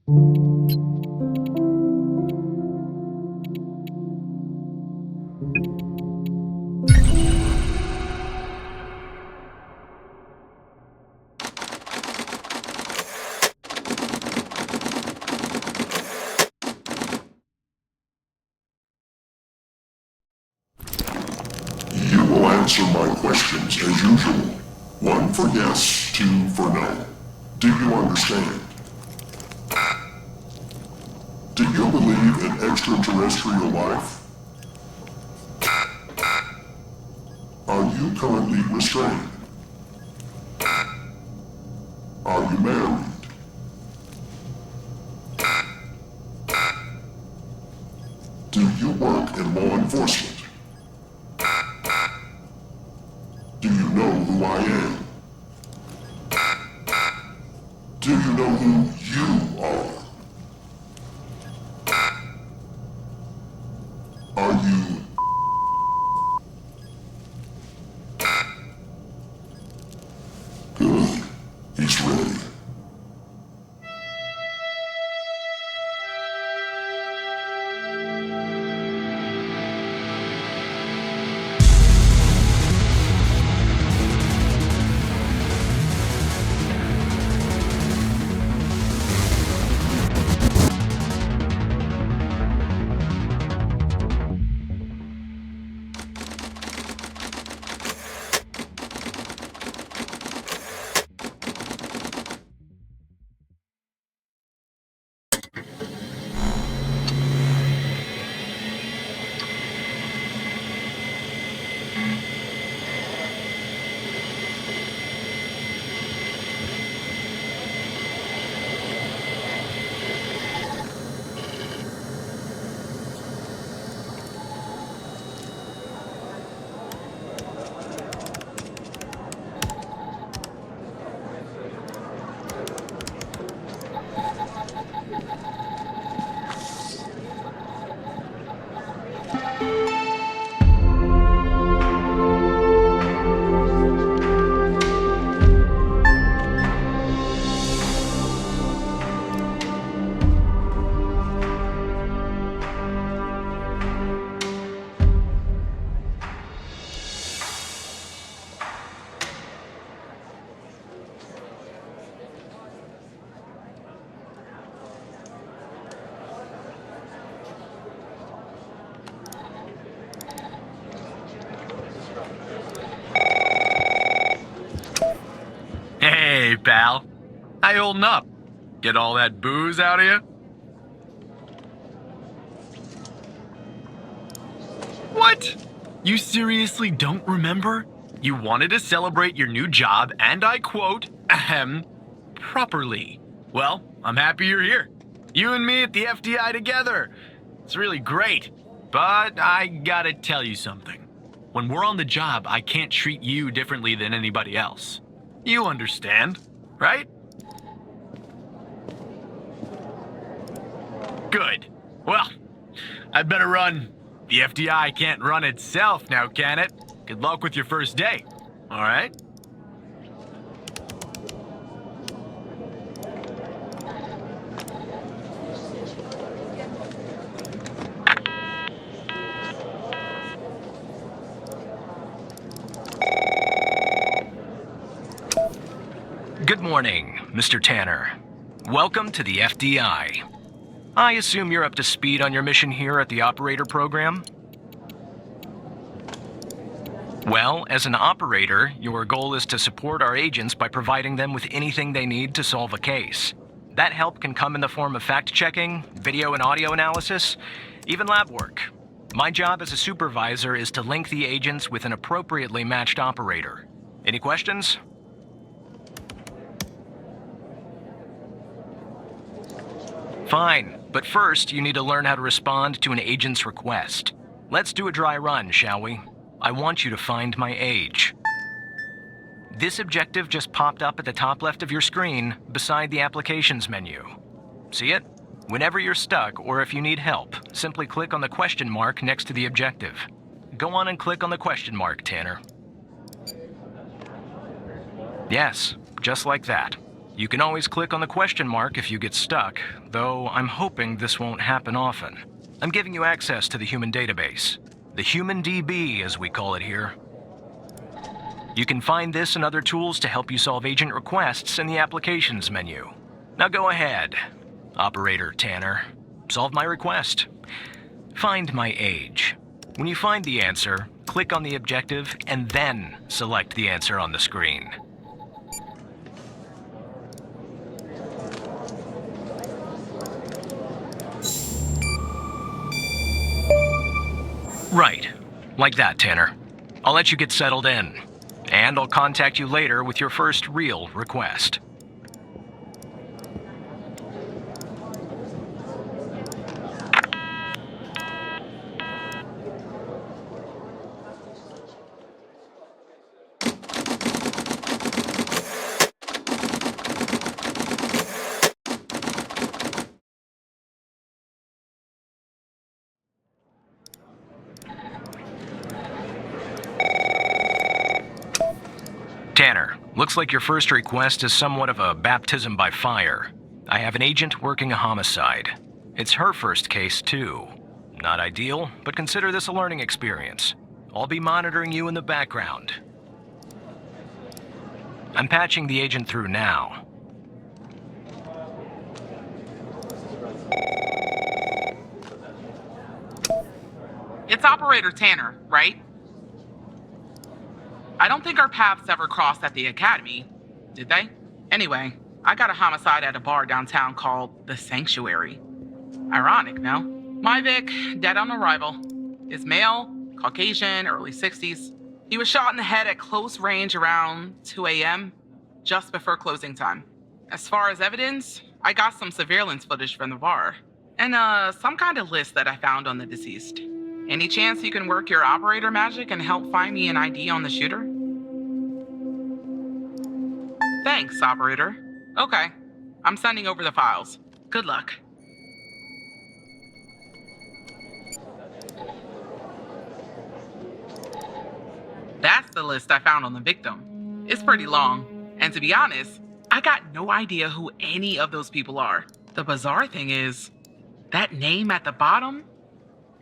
You will answer my questions as usual. 1 for yes, 2 for no. Do you understand? Do you believe in extraterrestrial life? Are you currently restrained? Are you married? Do you work in law enforcement? Do you know who I am? Do you know who you are? Are you... Good. He's ready. Hey, pal. How you holding up? Get all that booze out of you? What? You seriously don't remember? You wanted to celebrate your new job, and I quote, ahem, properly. Well, I'm happy you're here. You and me at the FDI together. It's really great. But I gotta tell you something. When we're on the job, I can't treat you differently than anybody else. You understand, right? Good. Well, I'd better run. The FDI can't run itself now, can it? Good luck with your first day, all right? Good morning, Mr. Tanner. Welcome to the FDI. I assume you're up to speed on your mission here at the operator program? Well, as an operator, your goal is to support our agents by providing them with anything they need to solve a case. That help can come in the form of fact-checking, video and audio analysis, even lab work. My job as a supervisor is to link the agents with an appropriately matched operator. Any questions? Fine, but first you need to learn how to respond to an agent's request. Let's do a dry run, shall we? I want you to find my age. This objective just popped up at the top left of your screen, beside the applications menu. See it? Whenever you're stuck or if you need help, simply click on the question mark next to the objective. Go on and click on the question mark, Tanner. Yes, just like that. You can always click on the question mark if you get stuck, though I'm hoping this won't happen often. I'm giving you access to the human database. The Human DB, as we call it here. You can find this and other tools to help you solve agent requests in the Applications menu. Now go ahead, Operator Tanner. Solve my request. Find my age. When you find the answer, click on the objective and then select the answer on the screen. Right. Like that, Tanner. I'll let you get settled in. And I'll contact you later with your first real request. Tanner, looks like your first request is somewhat of a baptism by fire. I have an agent working a homicide. It's her first case, too. Not ideal, but consider this a learning experience. I'll be monitoring you in the background. I'm patching the agent through now. It's Operator Tanner, right? I don't think our paths ever crossed at the academy, did they? Anyway, I got a homicide at a bar downtown called The Sanctuary. Ironic, no? My Vic, dead on arrival. Is male, Caucasian, early 60s. He was shot in the head at close range around 2 a.m., just before closing time. As far as evidence, I got some surveillance footage from the bar, and some kind of list that I found on the deceased. Any chance you can work your operator magic and help find me an ID on the shooter? Thanks, operator. Okay, I'm sending over the files. Good luck. That's the list I found on the victim. It's pretty long, and to be honest, I got no idea who any of those people are. The bizarre thing is, that name at the bottom,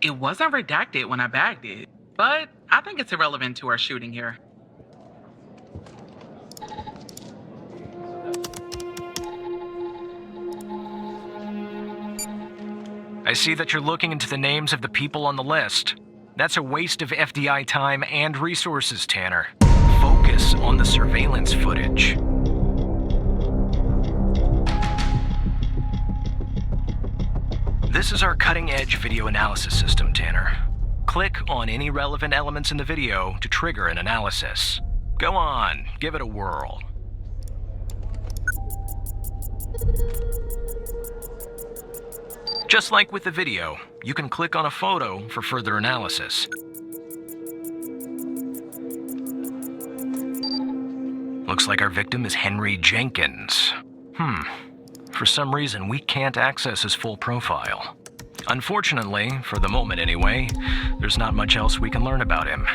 it wasn't redacted when I bagged it, but I think it's irrelevant to our shooting here. I see that you're looking into the names of the people on the list. That's a waste of FDI time and resources, Tanner. Focus on the surveillance footage. This is our cutting-edge video analysis system, Tanner. Click on any relevant elements in the video to trigger an analysis. Go on, give it a whirl. Just like with the video, you can click on a photo for further analysis. Looks like our victim is Henry Jenkins. For some reason, we can't access his full profile. Unfortunately, for the moment anyway, there's not much else we can learn about him.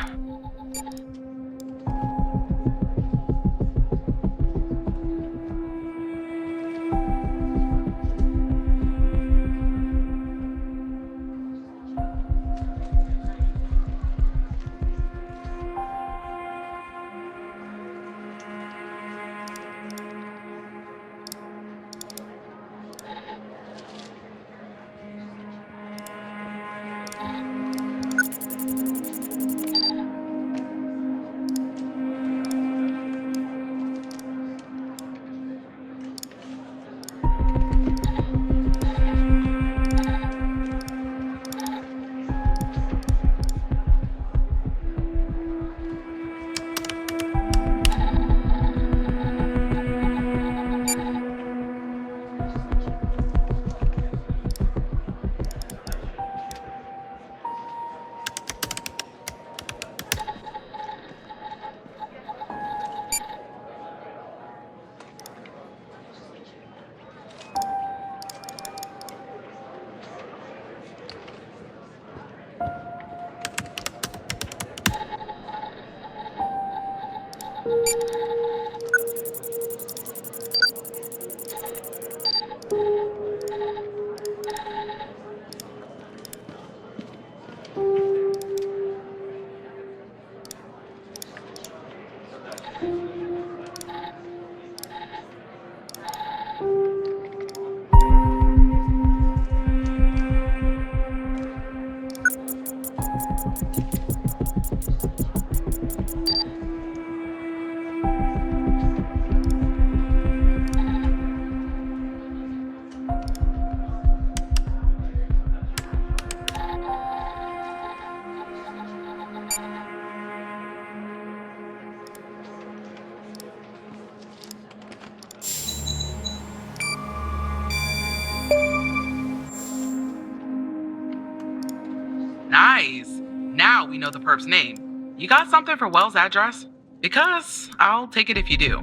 you know the perp's name. You got something for Wells' address? Because I'll take it if you do.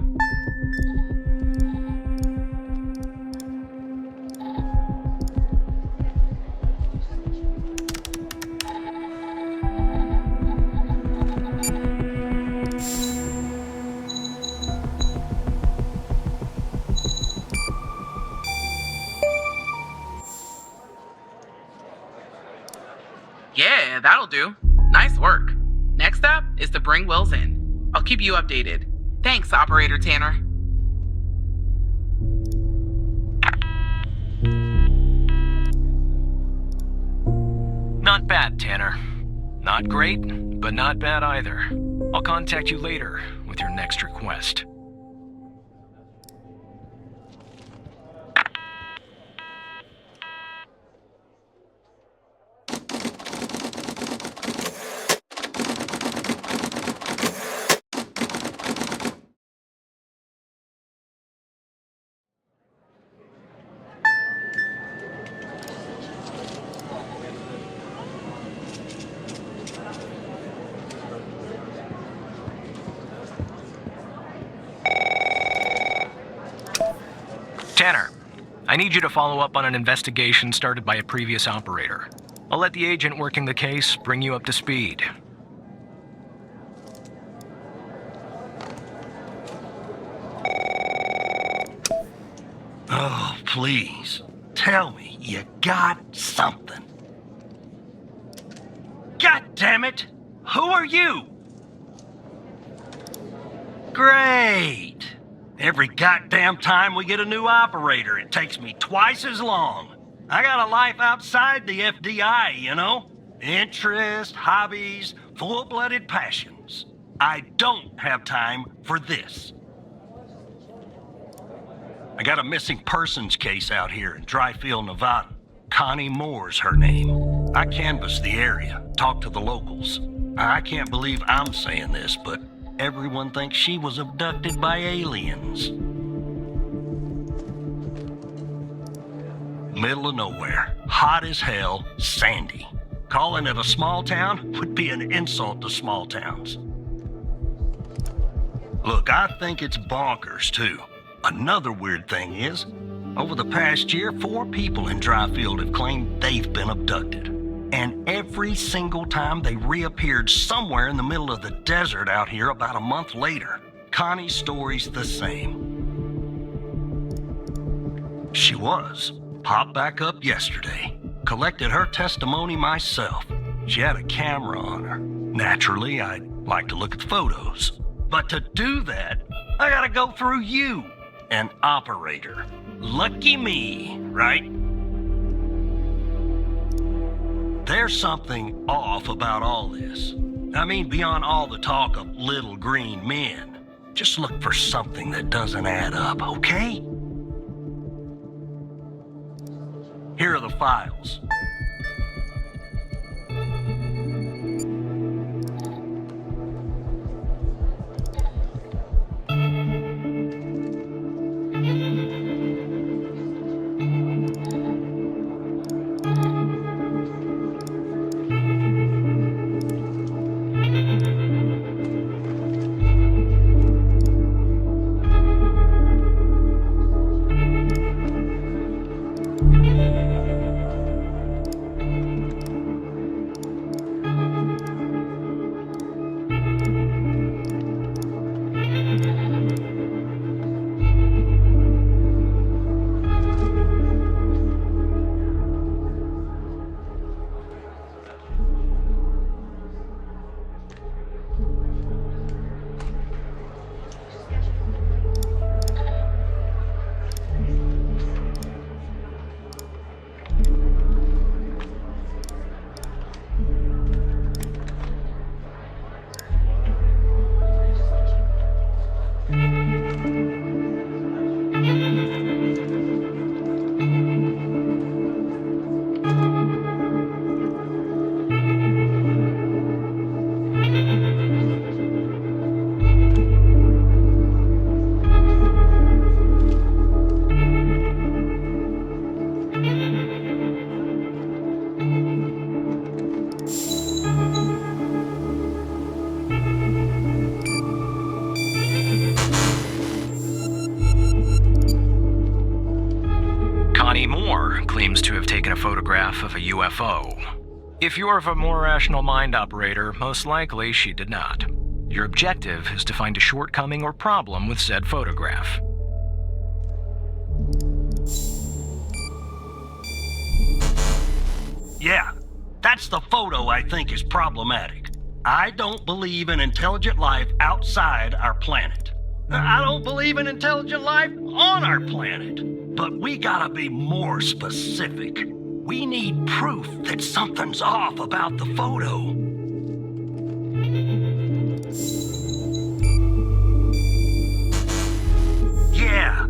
Yeah, that'll do. Nice work. Next up is to bring Wells in. I'll keep you updated. Thanks, Operator Tanner. Not bad, Tanner. Not great, but not bad either. I'll contact you later with your next request. Tanner, I need you to follow up on an investigation started by a previous operator. I'll let the agent working the case bring you up to speed. Oh, please. Tell me you got something. God damn it! Who are you? Great! Every goddamn time we get a new operator, it takes me twice as long. I got a life outside the FDI, you know? Interests, hobbies, full-blooded passions. I don't have time for this. I got a missing persons case out here in Dryfield, Nevada. Connie Moore's her name. I canvassed the area, talked to the locals. I can't believe I'm saying this, but everyone thinks she was abducted by aliens. Middle of nowhere, hot as hell, sandy. Calling it a small town would be an insult to small towns. Look, I think it's bonkers, too. Another weird thing is, over the past year, 4 people in Dryfield have claimed they've been abducted. And every single time they reappeared somewhere in the middle of the desert out here about a month later. Connie's story's the same. She was. Popped back up yesterday. Collected her testimony myself. She had a camera on her. Naturally, I'd like to look at the photos. But to do that, I gotta go through you, an operator. Lucky me, right? There's something off about all this. I mean, beyond all the talk of little green men. Just look for something that doesn't add up, okay? Here are the files. before claims to have taken a photograph of a UFO. If you're of a more rational mind, operator, most likely she did not. Your objective is to find a shortcoming or problem with said photograph. Yeah, that's the photo I think is problematic. I don't believe in intelligent life outside our planet. I don't believe in intelligent life on our planet. But we gotta be more specific. We need proof that something's off about the photo. Yeah,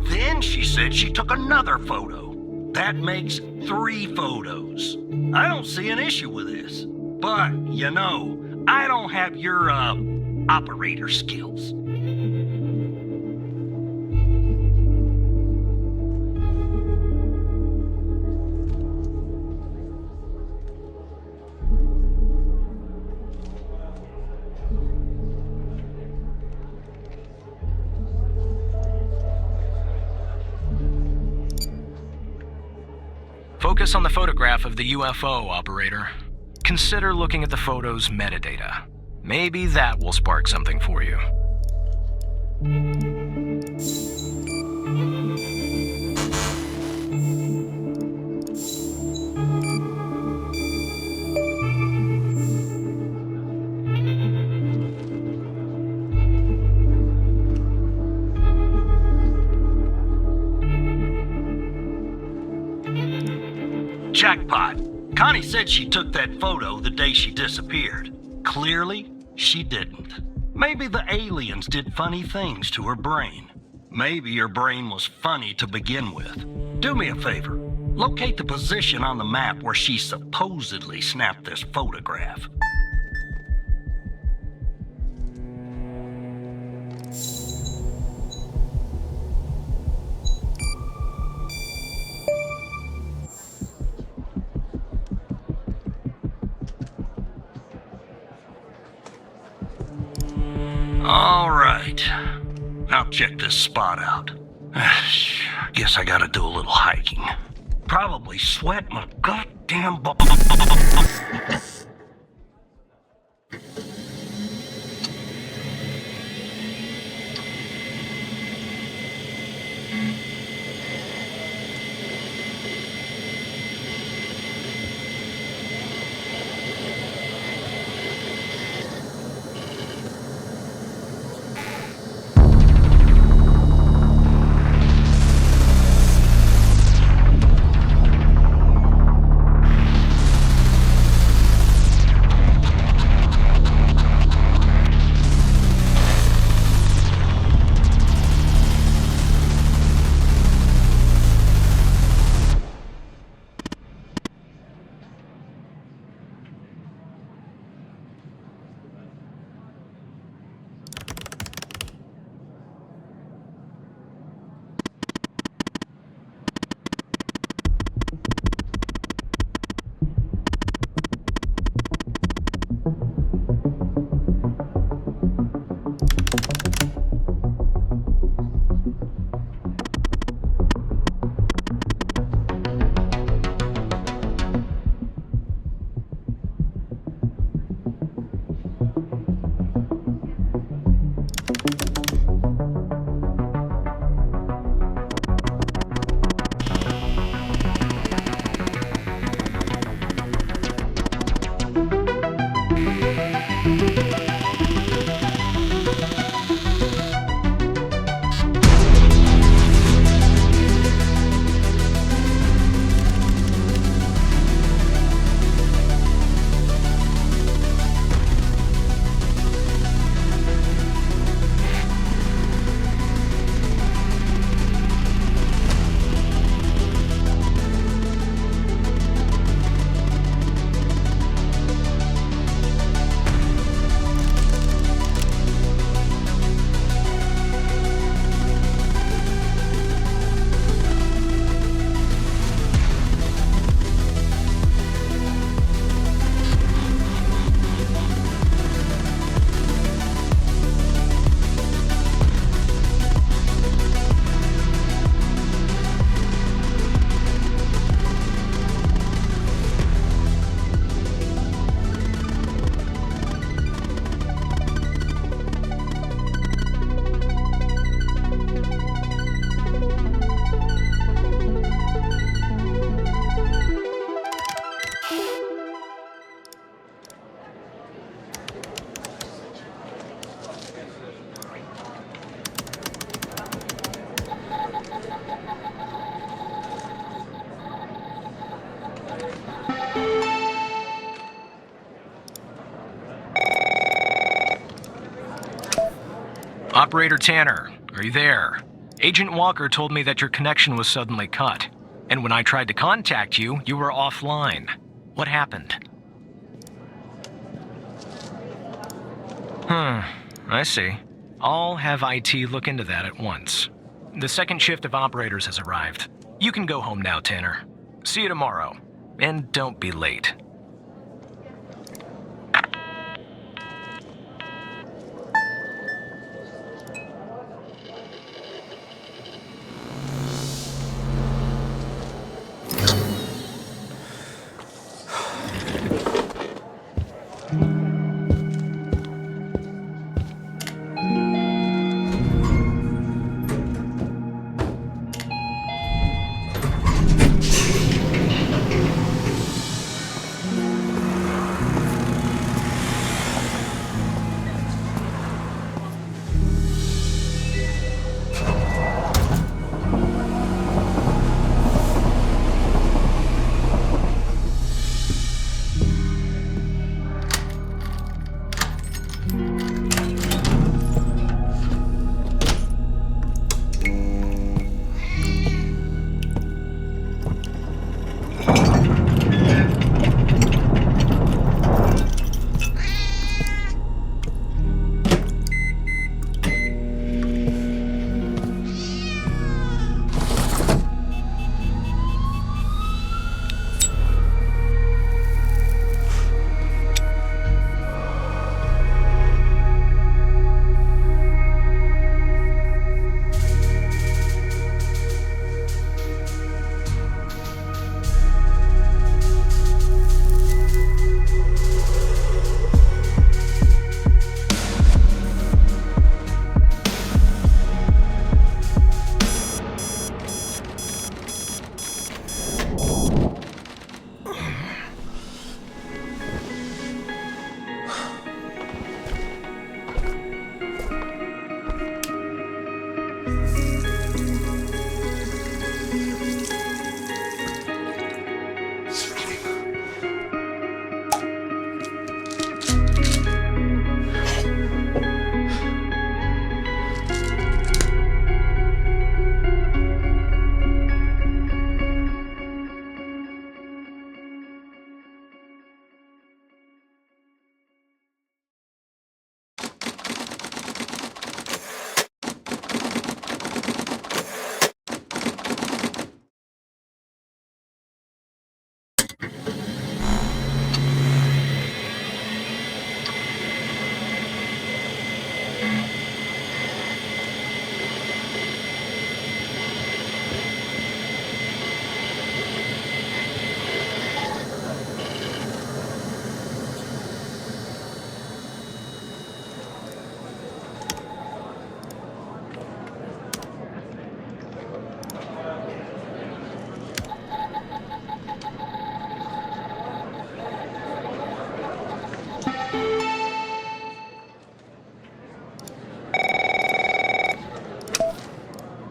then she said she took another photo. That makes 3 photos. I don't see an issue with this. But, you know, I don't have your, operator skills. Focus on the photograph of the UFO, operator. Consider looking at the photo's metadata. Maybe that will spark something for you. Jackpot. Connie said she took that photo the day she disappeared. Clearly, she didn't. Maybe the aliens did funny things to her brain. Maybe her brain was funny to begin with. Do me a favor. Locate the position on the map where she supposedly snapped this photograph. All right. Now check this spot out. Guess I gotta do a little hiking. Probably sweat my goddamn butt. Operator Tanner, are you there? Agent Walker told me that your connection was suddenly cut. And when I tried to contact you, you were offline. What happened? I see. I'll have IT look into that at once. The second shift of operators has arrived. You can go home now, Tanner. See you tomorrow. And don't be late.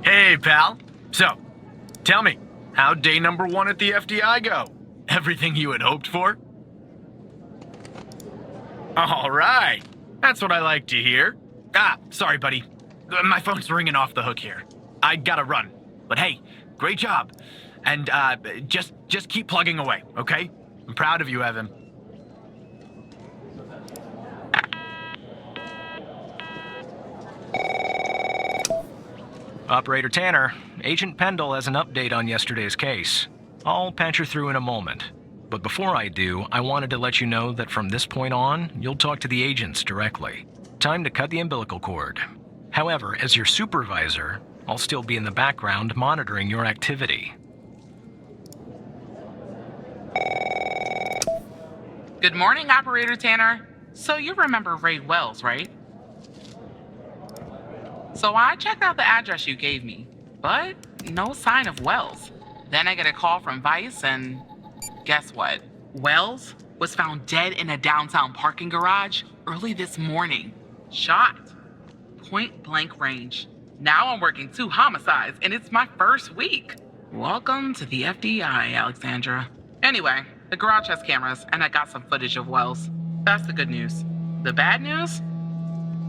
Hey, pal. So, tell me, how'd day number 1 at the FDI go? Everything you had hoped for? All right. That's what I like to hear. Sorry, buddy. My phone's ringing off the hook here. I gotta run. But hey, great job. And, just keep plugging away, okay? I'm proud of you, Evan. Operator Tanner, Agent Pendle has an update on yesterday's case. I'll patch her through in a moment. But before I do, I wanted to let you know that from this point on, you'll talk to the agents directly. Time to cut the umbilical cord. However, as your supervisor, I'll still be in the background monitoring your activity. Good morning, Operator Tanner. So you remember Ray Wells, right? So I checked out the address you gave me, but no sign of Wells. Then I get a call from Vice, and guess what? Wells was found dead in a downtown parking garage early this morning. Shot. Point blank range. Now I'm working 2 homicides, and it's my first week. Welcome to the FDI, Alexandra. Anyway, the garage has cameras, and I got some footage of Wells. That's the good news. The bad news?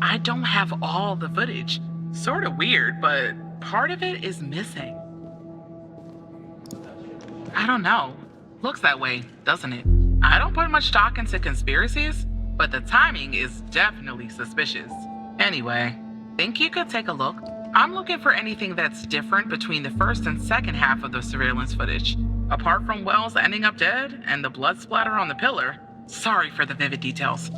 I don't have all the footage. Sort of weird, but part of it is missing. I don't know. Looks that way, doesn't it? I don't put much stock into conspiracies, but the timing is definitely suspicious. Anyway, think you could take a look? I'm looking for anything that's different between the first and second half of the surveillance footage. Apart from Wells ending up dead and the blood splatter on the pillar. Sorry for the vivid details.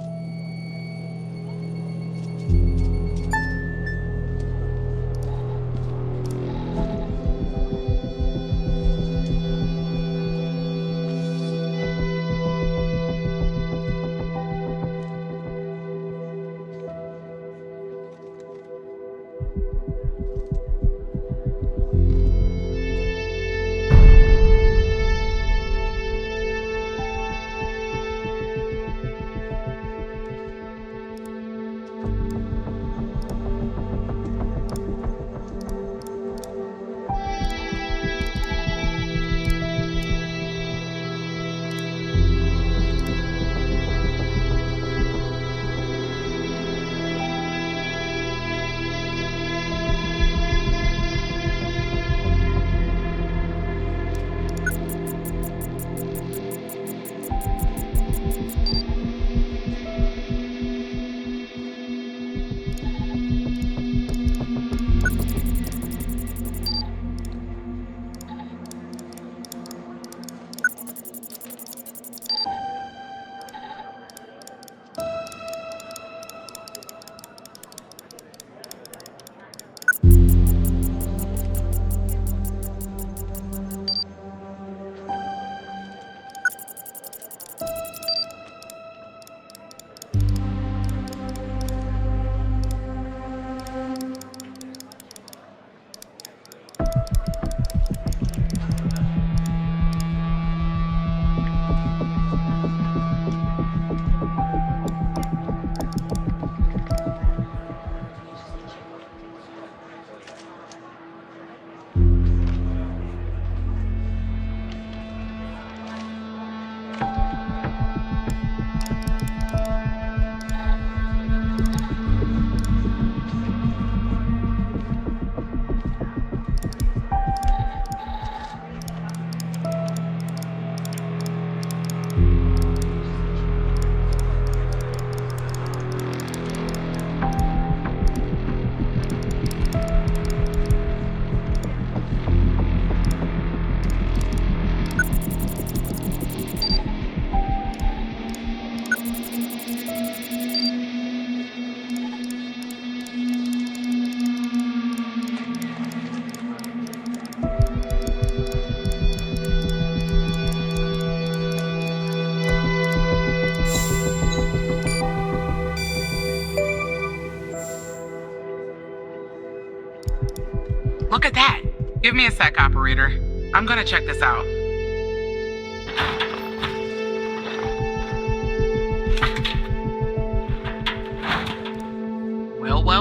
Look at that! Give me a sec, operator. I'm gonna check this out.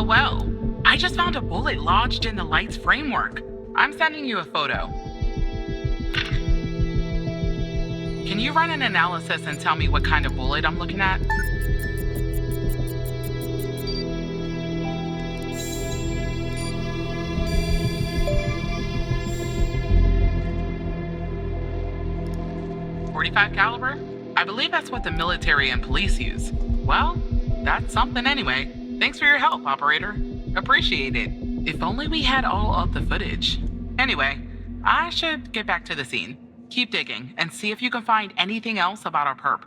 Well. I just found a bullet lodged in the light's framework. I'm sending you a photo. Can you run an analysis and tell me what kind of bullet I'm looking at? .45 caliber? I believe that's what the military and police use. Well, that's something anyway. Thanks for your help, operator. Appreciate it. If only we had all of the footage. Anyway, I should get back to the scene. Keep digging and see if you can find anything else about our perp.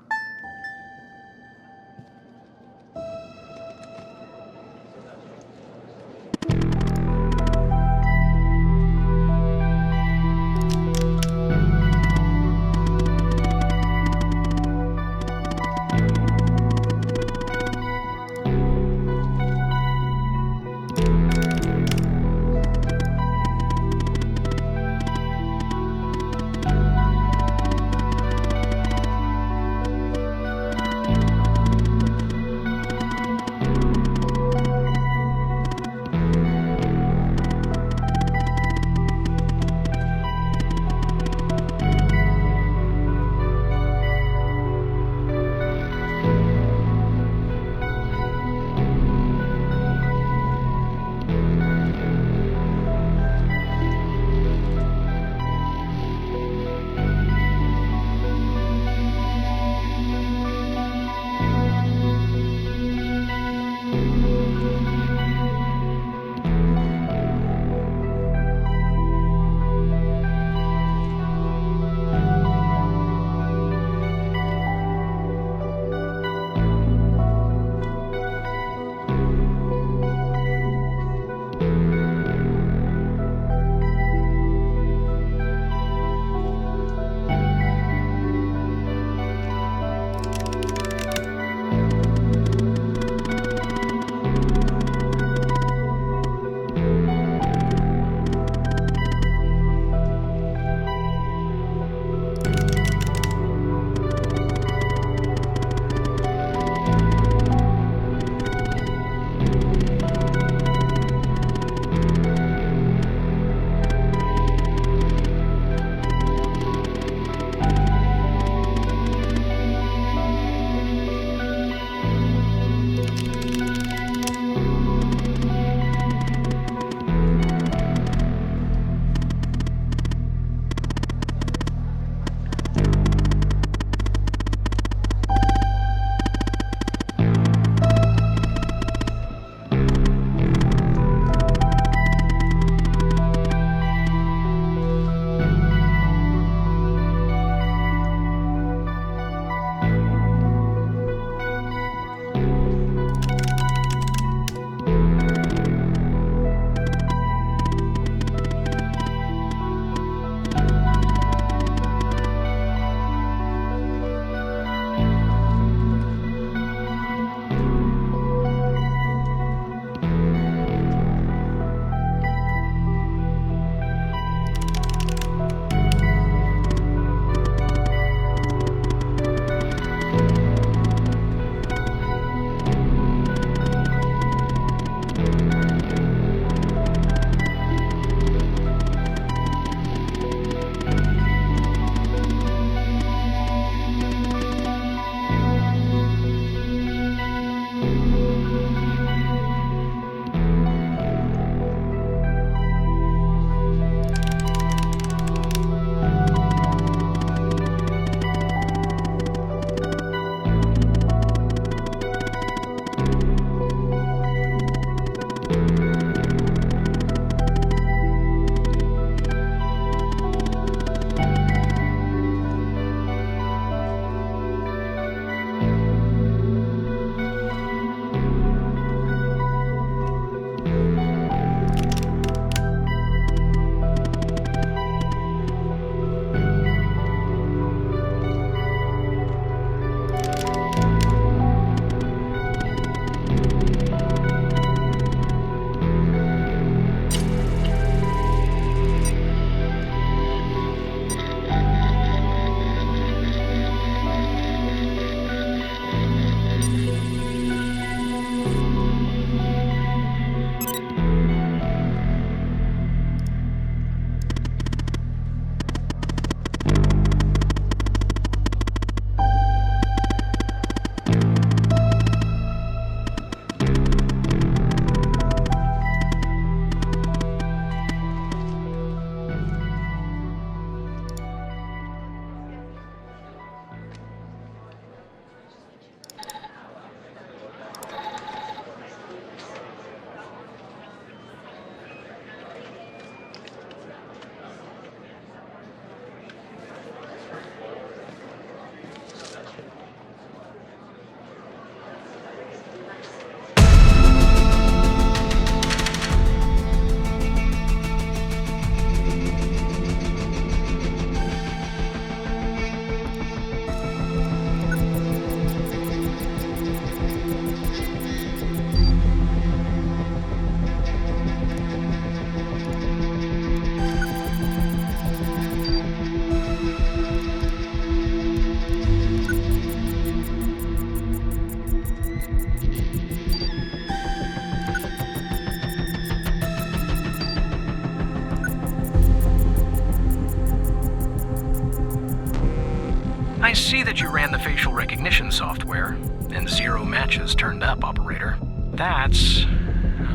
I see that you ran the facial recognition software, and 0 matches turned up, Operator. That's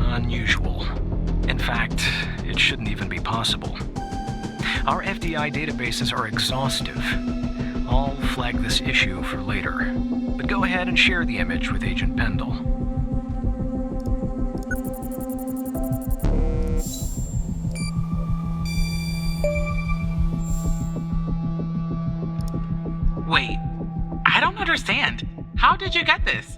unusual. In fact, it shouldn't even be possible. Our FDI databases are exhaustive. I'll flag this issue for later, but go ahead and share the image with Agent Pendle. Wait, I don't understand. How did you get this?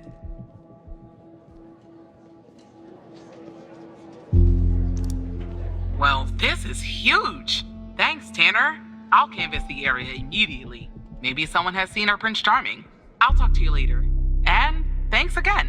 Well, this is huge. Thanks, Tanner. I'll canvass the area immediately. Maybe someone has seen our Prince Charming. I'll talk to you later. And thanks again.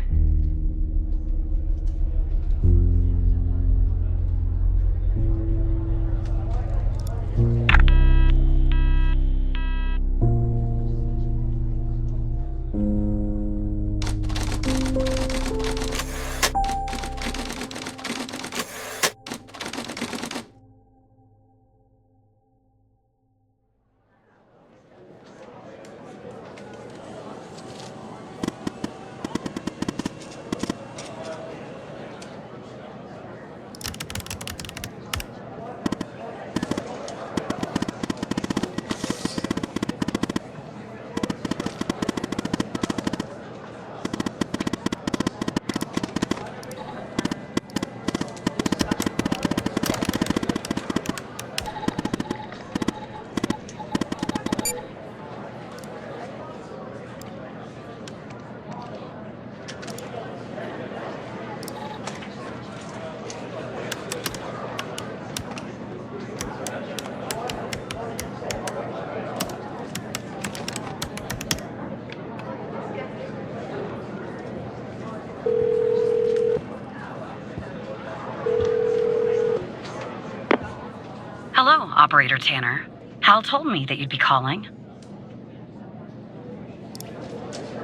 Hello, Operator Tanner. Hal told me that you'd be calling.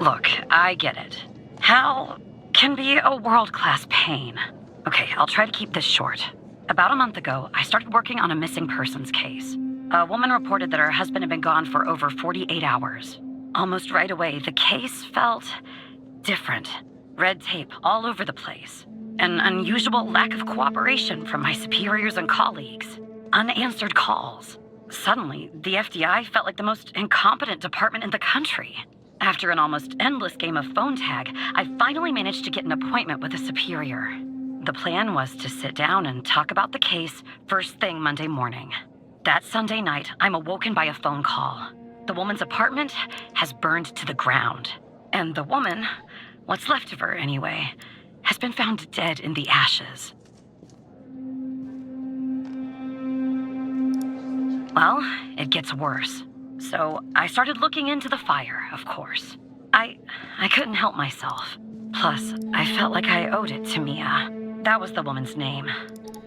Look, I get it. Hal can be a world-class pain. Okay, I'll try to keep this short. About a month ago, I started working on a missing persons case. A woman reported that her husband had been gone for over 48 hours. Almost right away, the case felt different. Red tape all over the place. An unusual lack of cooperation from my superiors and colleagues. Unanswered calls. Suddenly, the FDI felt like the most incompetent department in the country. After an almost endless game of phone tag, I finally managed to get an appointment with a superior. The plan was to sit down and talk about the case first thing Monday morning. That Sunday night, I'm awoken by a phone call. The woman's apartment has burned to the ground. And the woman, what's left of her anyway, has been found dead in the ashes. Well, it gets worse. So I started looking into the fire, of course. I couldn't help myself. Plus, I felt like I owed it to Mia. That was the woman's name.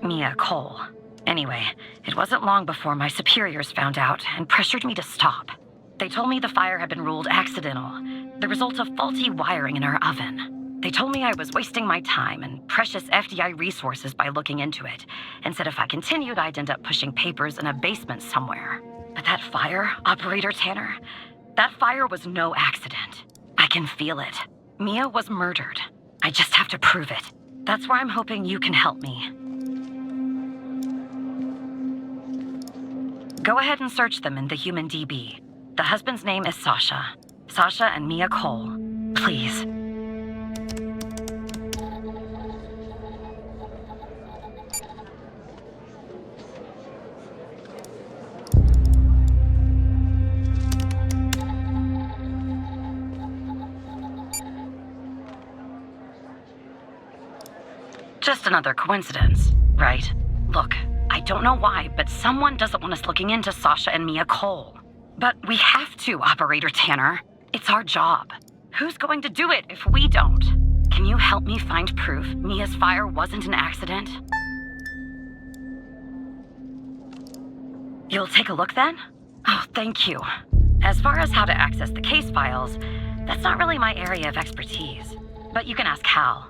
Mia Cole. Anyway, it wasn't long before my superiors found out and pressured me to stop. They told me the fire had been ruled accidental, the result of faulty wiring in our oven. They told me I was wasting my time and precious FDI resources by looking into it, and said if I continued, I'd end up pushing papers in a basement somewhere. But that fire, Operator Tanner, that fire was no accident. I can feel it. Mia was murdered. I just have to prove it. That's where I'm hoping you can help me. Go ahead and search them in the Human DB. The husband's name is Sasha. Sasha and Mia Cole. Please. Just another coincidence, right? Look, I don't know why, but someone doesn't want us looking into Sasha and Mia Cole. But we have to, Operator Tanner. It's our job. Who's going to do it if we don't? Can you help me find proof Mia's fire wasn't an accident? You'll take a look then? Oh, thank you. As far as how to access the case files, that's not really my area of expertise. But you can ask Hal.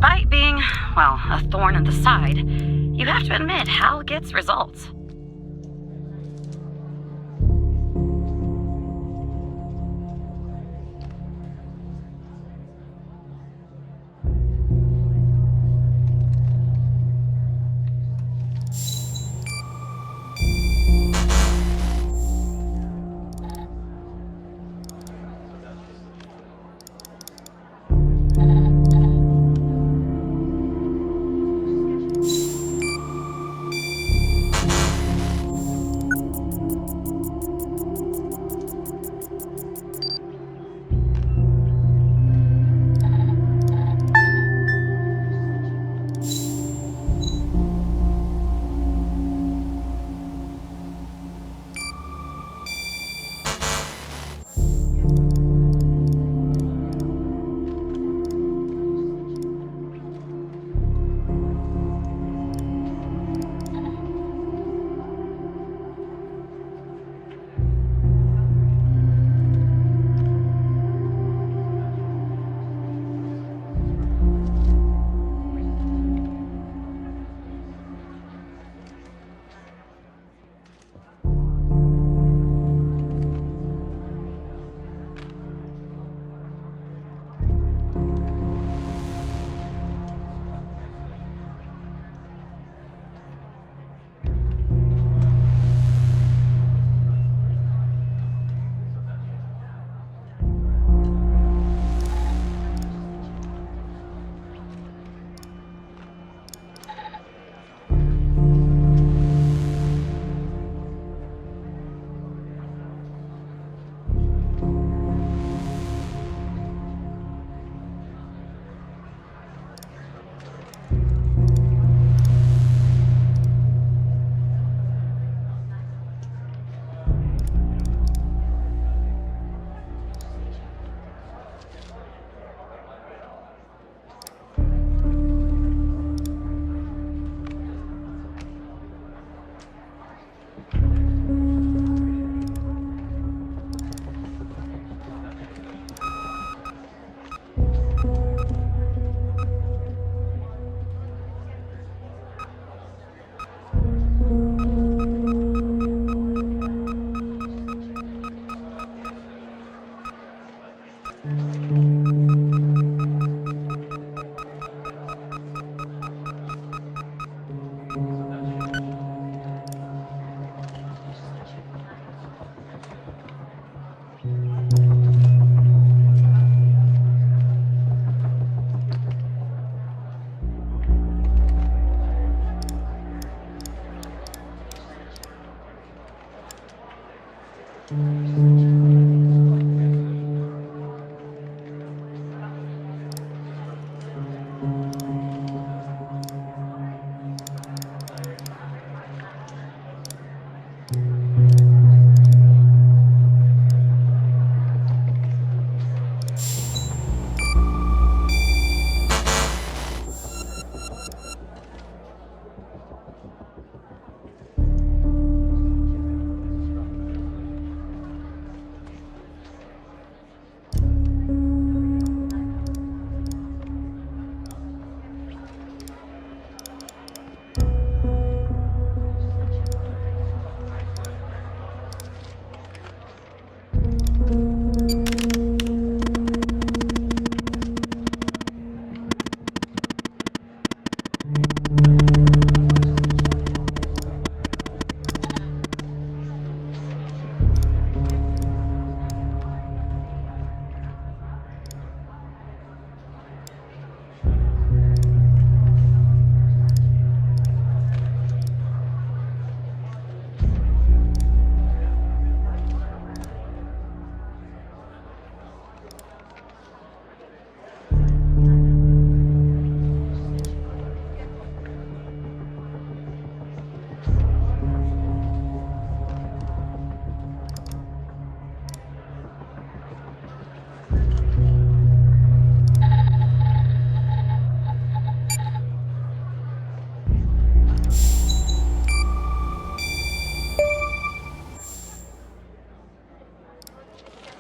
Despite being, well, a thorn in the side, you have to admit Hal gets results.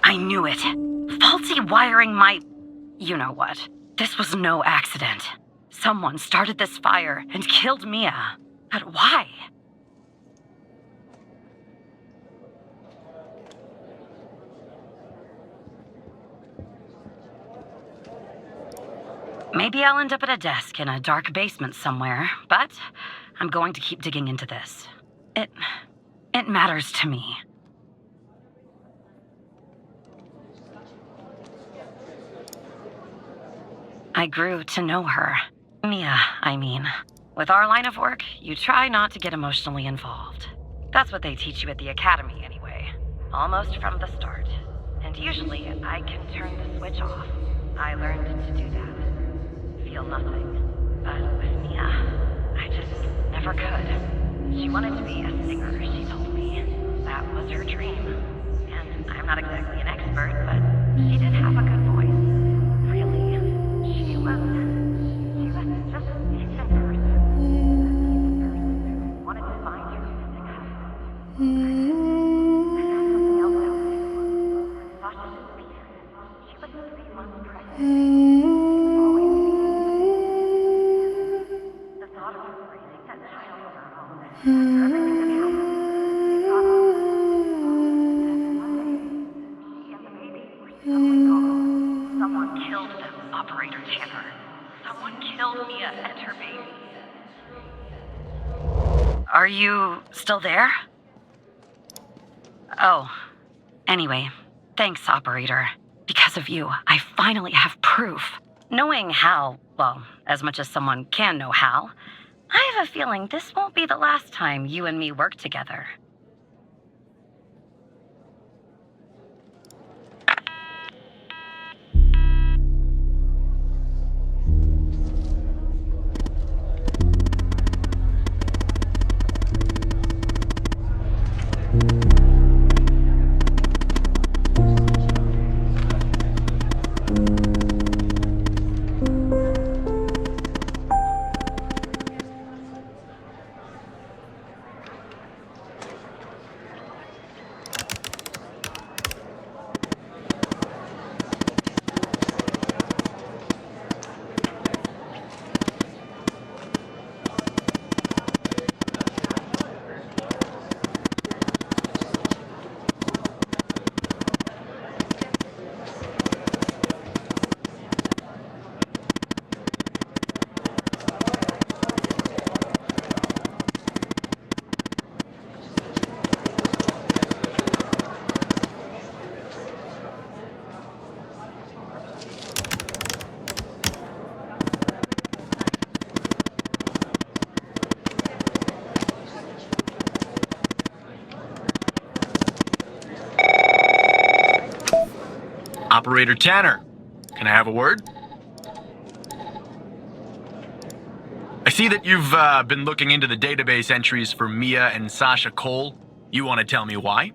I knew it. Faulty wiring my... you know what. This was no accident. Someone started this fire and killed Mia. But why? Maybe I'll end up at a desk in a dark basement somewhere, but I'm going to keep digging into this. It matters to me. I grew to know her. Mia, I mean. With our line of work, you try not to get emotionally involved. That's what they teach you at the academy anyway. Almost from the start. And usually, I can turn the switch off. I learned to do that. Feel nothing. But with Mia, I just never could. She wanted to be a singer, she told me. That was her dream. And I'm not exactly an expert, but she did have a good voice. Really. She was just a decent person. Wanted to find her music husband. I found something else out there. Sasha disappeared. She was 3 months pregnant. The thought of her raising that child on her own, after everything that happened, one day, she and the baby were suddenly gone. Someone killed them, Operator Tanner. Someone killed Mia and her baby. Are you still there? Oh, anyway, thanks, Operator. Because of you, I finally have proof. Knowing Hal, well, as much as someone can know Hal, I have a feeling this won't be the last time you and me work together. Operator Tanner, can I have a word? I see that you've been looking into the database entries for Mia and Sasha Cole. You want to tell me why?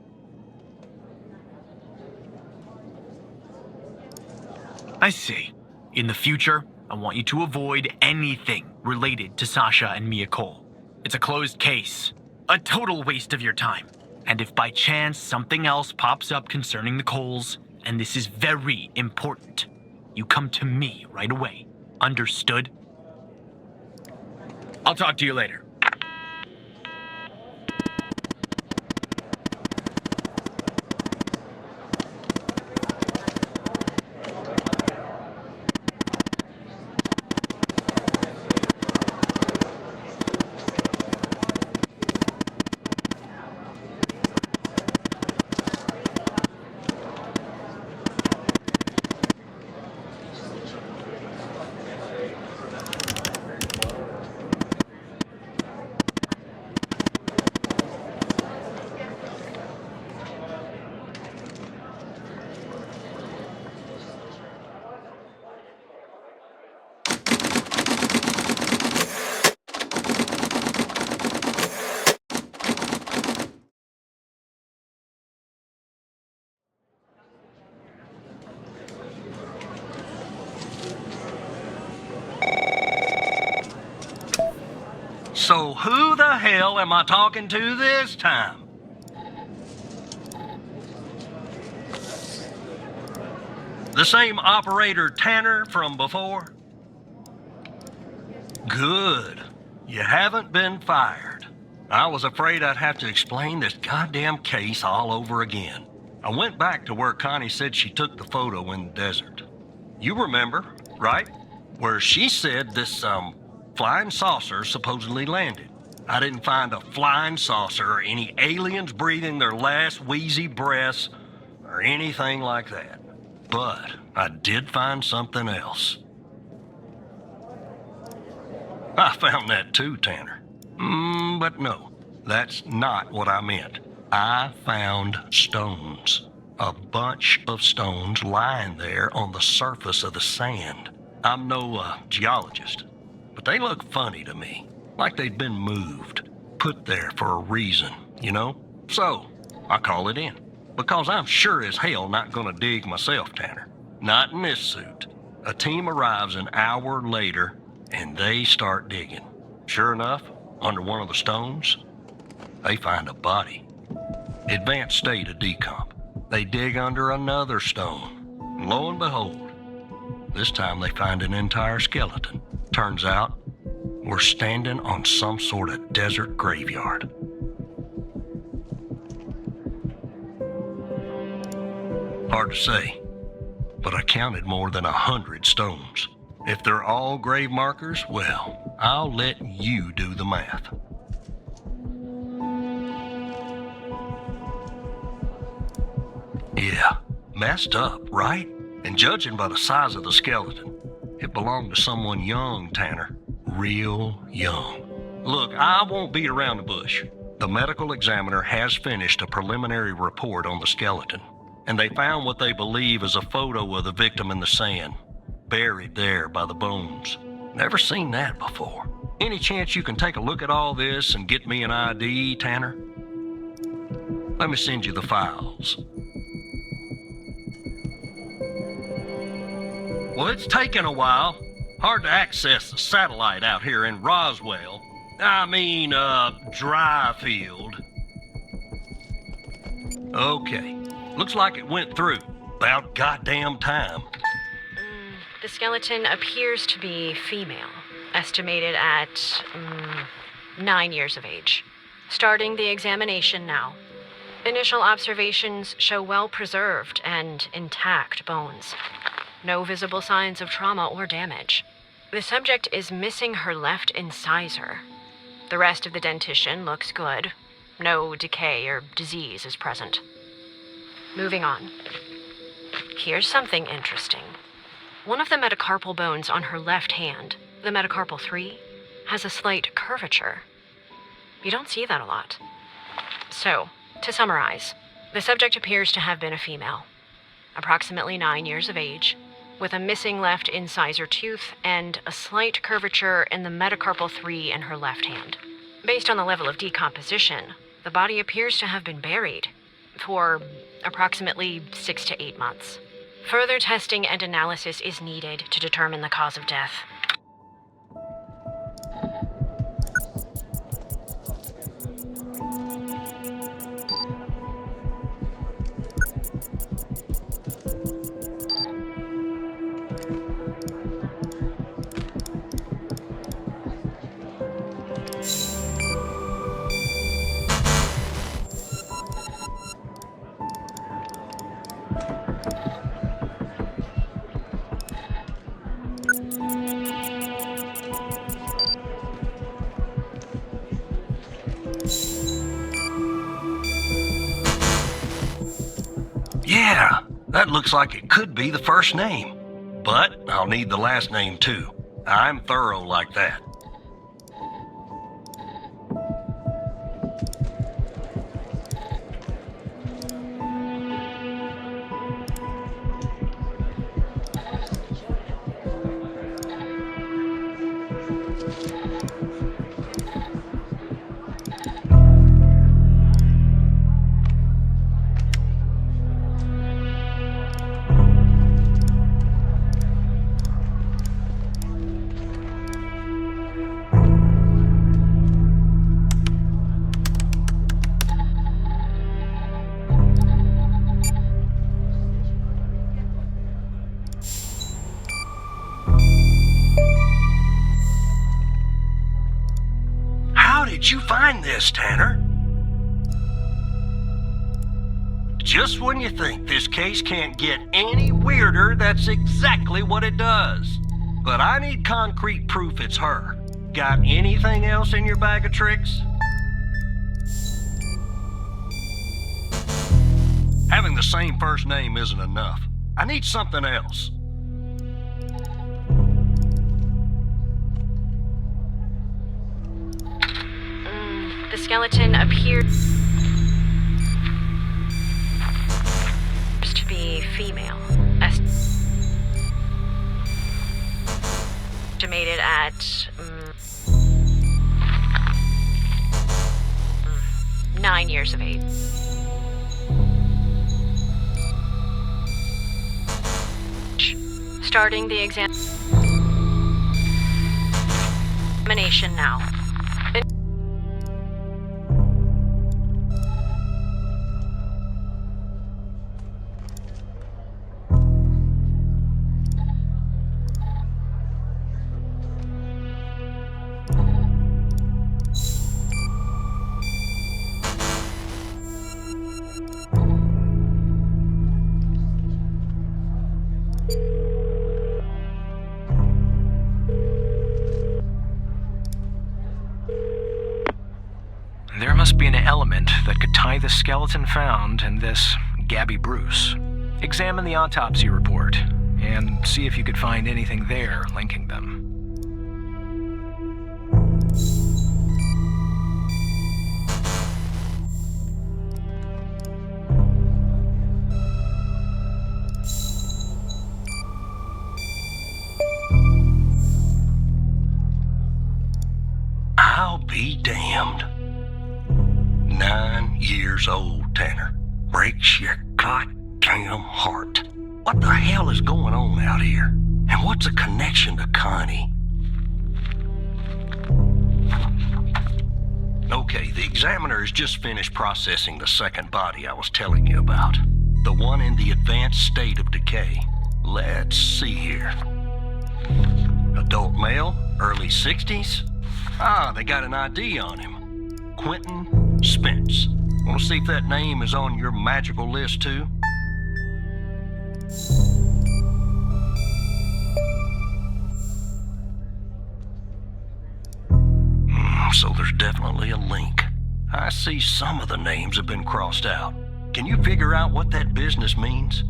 I see. In the future, I want you to avoid anything related to Sasha and Mia Cole. It's a closed case. A total waste of your time. And if by chance something else pops up concerning the Coles, and this is very important, you come to me right away. Understood? I'll talk to you later. So who the hell am I talking to this time? The same Operator Tanner from before? Good. You haven't been fired. I was afraid I'd have to explain this goddamn case all over again. I went back to where Connie said she took the photo in the desert. You remember, right? Where she said this, flying saucer supposedly landed. I didn't find a flying saucer or any aliens breathing their last wheezy breaths or anything like that. But I did find something else. I found that too, Tanner. But no, that's not what I meant. I found stones. A bunch of stones lying there on the surface of the sand. I'm no geologist, but they look funny to me. Like they'd been moved, put there for a reason, you know? So, I call it in. Because I'm sure as hell not gonna dig myself, Tanner. Not in this suit. A team arrives an hour later, and they start digging. Sure enough, under one of the stones, they find a body. Advanced state of decomp. They dig under another stone. And lo and behold, this time they find an entire skeleton. Turns out, we're standing on some sort of desert graveyard. Hard to say, but I counted more than 100 stones. If they're all grave markers, well, I'll let you do the math. Yeah, messed up, right? And judging by the size of the skeleton, it belonged to someone young, Tanner. Real young. Look, I won't beat around the bush. The medical examiner has finished a preliminary report on the skeleton, and they found what they believe is a photo of the victim in the sand, buried there by the bones. Never seen that before. Any chance you can take a look at all this and get me an ID, Tanner? Let me send you the files. Well, it's taken a while. Hard to access the satellite out here in Roswell. Dryfield. Okay. Looks like it went through. About goddamn time. The skeleton appears to be female, estimated at 9 years of age. Starting the examination now. Initial observations show well-preserved and intact bones. No visible signs of trauma or damage. The subject is missing her left incisor. The rest of the dentition looks good. No decay or disease is present. Moving on. Here's something interesting. One of the metacarpal bones on her left hand, the metacarpal 3, has a slight curvature. You don't see that a lot. So, to summarize, the subject appears to have been a female, approximately 9 years of age, with a missing left incisor tooth and a slight curvature in the metacarpal 3 in her left hand. Based on the level of decomposition, the body appears to have been buried for approximately 6 to 8 months. Further testing and analysis is needed to determine the cause of death. Yeah, that looks like it could be the first name. But I'll need the last name too. I'm thorough like that. find this, Tanner. Just when you think this case can't get any weirder, that's exactly what it does. But I need concrete proof it's her. Got anything else in your bag of tricks? Having the same first name isn't enough. I need something else. The skeleton appears to be female. Estimated at 9 years of age. Starting the examination now. There must be an element that could tie the skeleton found and this Gabby Bruce. Examine the autopsy report and see if you could find anything there linking them. I'll be damned. 9 years old, Tanner. Breaks your goddamn heart. What the hell is going on out here? And what's a connection to Connie? Okay, the examiner has just finished processing the second body I was telling you about. The one in the advanced state of decay. Let's see here. Adult male, early 60s. Ah, they got an ID on him. Quentin Spence. Want to see if that name is on your magical list too? So there's definitely a link. I see some of the names have been crossed out. Can you figure out what that business means?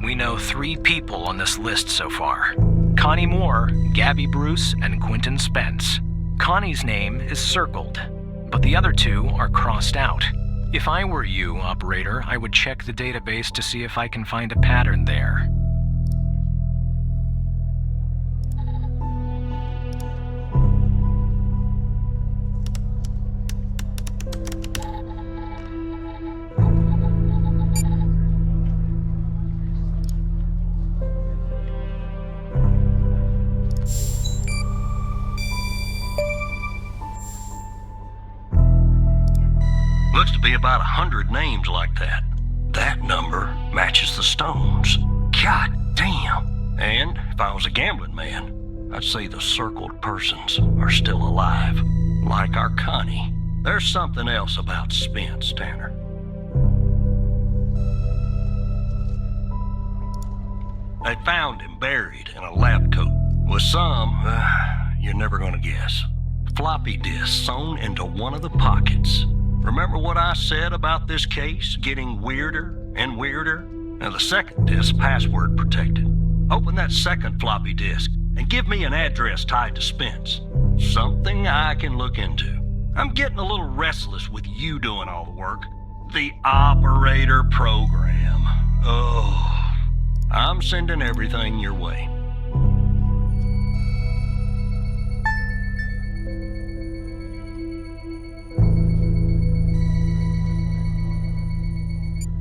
We know 3 people on this list so far. Connie Moore, Gabby Bruce, and Quentin Spence. Connie's name is circled, but the other 2 are crossed out. If I were you, operator, I would check the database to see if I can find a pattern there. Looks to be about 100 names like that. That number matches the stones. God damn. And if I was a gambling man, I'd say the circled persons are still alive. Like our Connie. There's something else about Spence, Tanner. They found him buried in a lab coat with some, you're never gonna guess, floppy disk sewn into one of the pockets. Remember what I said about this case getting weirder and weirder? Now the second disk password protected. Open that second floppy disk and give me an address tied to Spence. Something I can look into. I'm getting a little restless with you doing all the work. The operator program. Oh, I'm sending everything your way.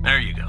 There you go.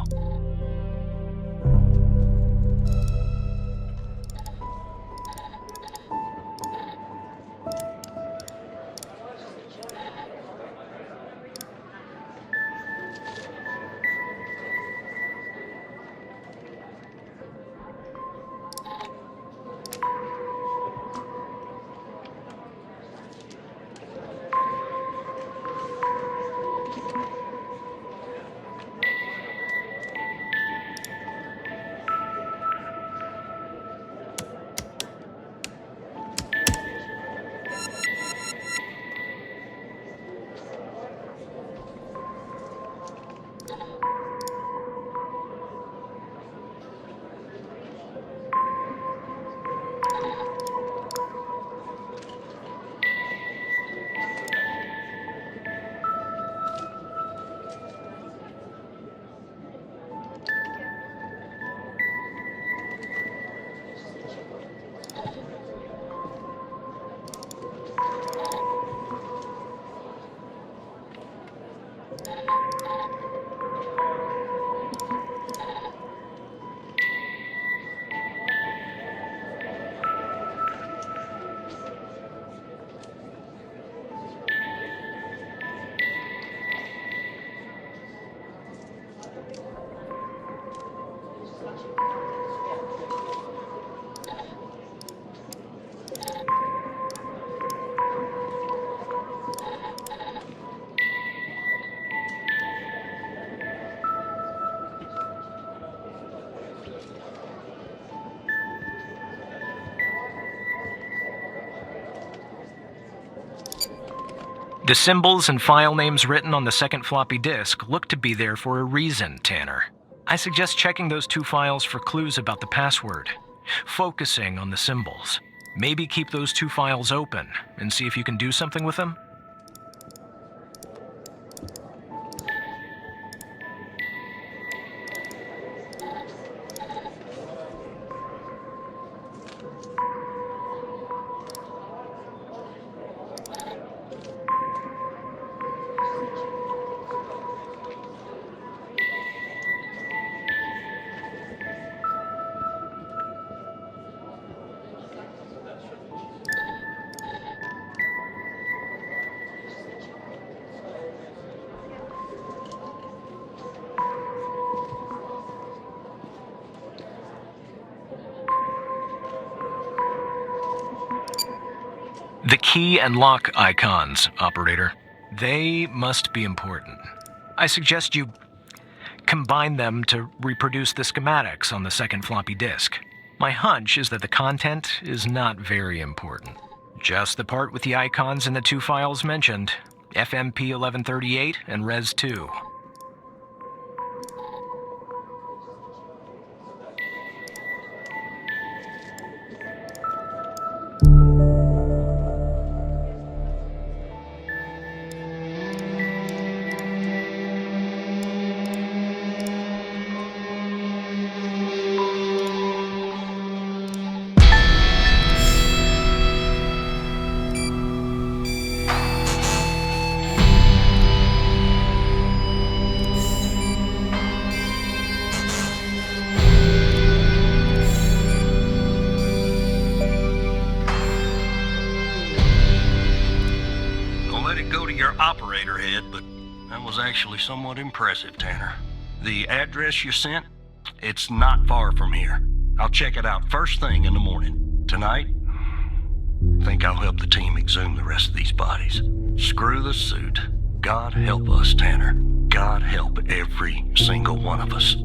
The symbols and file names written on the second floppy disk look to be there for a reason, Tanner. I suggest checking those 2 files for clues about the password, focusing on the symbols. Maybe keep those 2 files open and see if you can do something with them. The key and lock icons, operator. They must be important. I suggest you combine them to reproduce the schematics on the second floppy disk. My hunch is that the content is not very important. Just the part with the icons in the 2 files mentioned, FMP 1138 and Res 2. Operator head, but that was actually somewhat impressive, Tanner. The address you sent, it's not far from here. I'll check it out first thing in the morning. Tonight, I think I'll help the team exhume the rest of these bodies. Screw the suit. God help us, Tanner. God help every single one of us.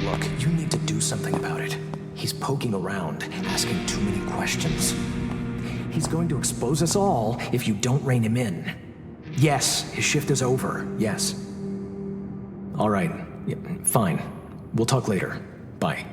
Look, you need to do something about it. He's poking around, asking too many questions. He's going to expose us all if you don't rein him in. Yes, his shift is over. Yes. All right. Yeah, fine. We'll talk later. Bye.